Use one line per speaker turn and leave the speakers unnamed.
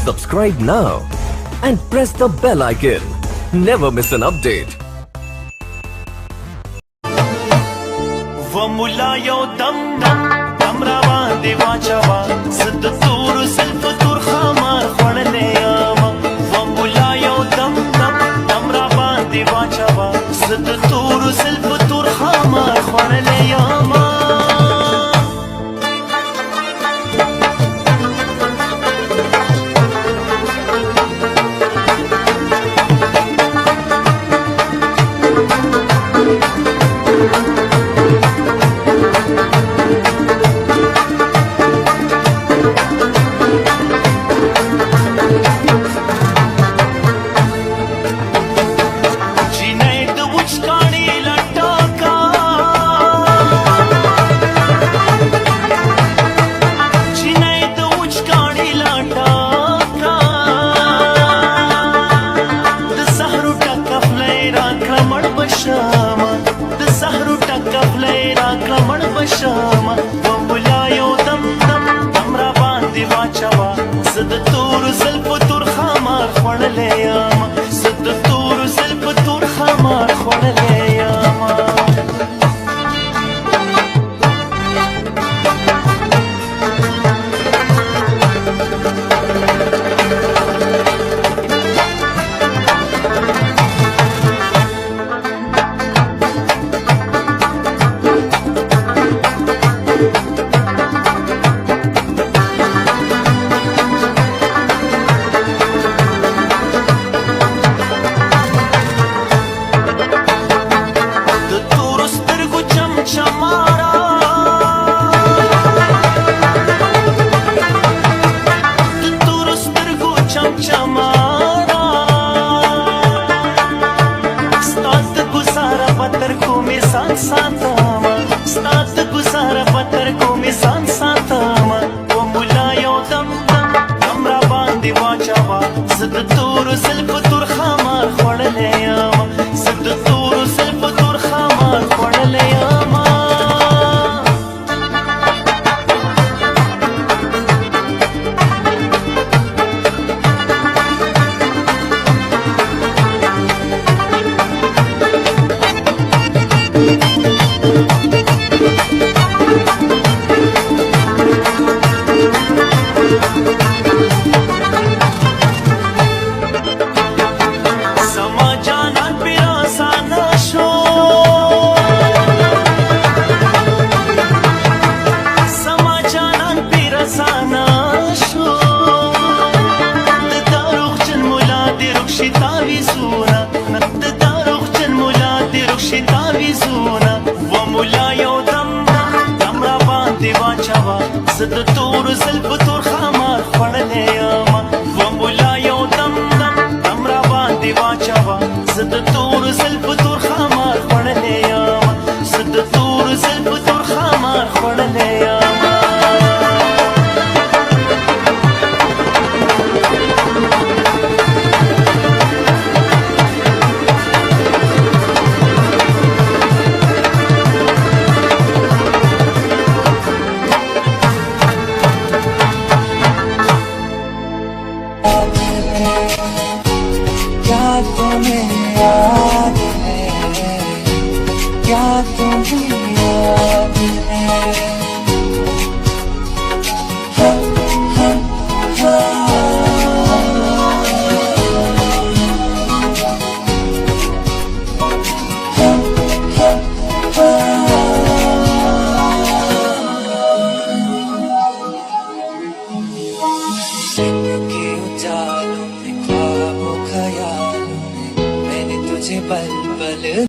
Subscribe now and press the bell icon. Never miss an update.
وملايو دم روان دی واچوا زد تور زلف تور خمار خړلې یاما وملايو دم روان دی واچوا زد تور زلف تور خمار خړلې یاما شاما وملايو دم را باندې واچوا زد تور زلف تور خمار خړلې یاما زد تور زلف تور خمار خړلې یاما ستاد گزاره پتر کو می سان ساتما و ملايو دم را باندې واچوا زد تور زلف تور خمار خړلې یاما زد تور زلف تور خمار خړلې یاما وملايو دم را باندې واچوا زد تور زلف تور خمار خړلې یاما وملايو دم را باندې واچوا زد تور زلف تور خمار خړلې یاما زد تور زلف تور خمار خړلې یاما क्या तुम्हें याद उजालों में ख्वाबों ख्यालों में मैंने तुझे पल पल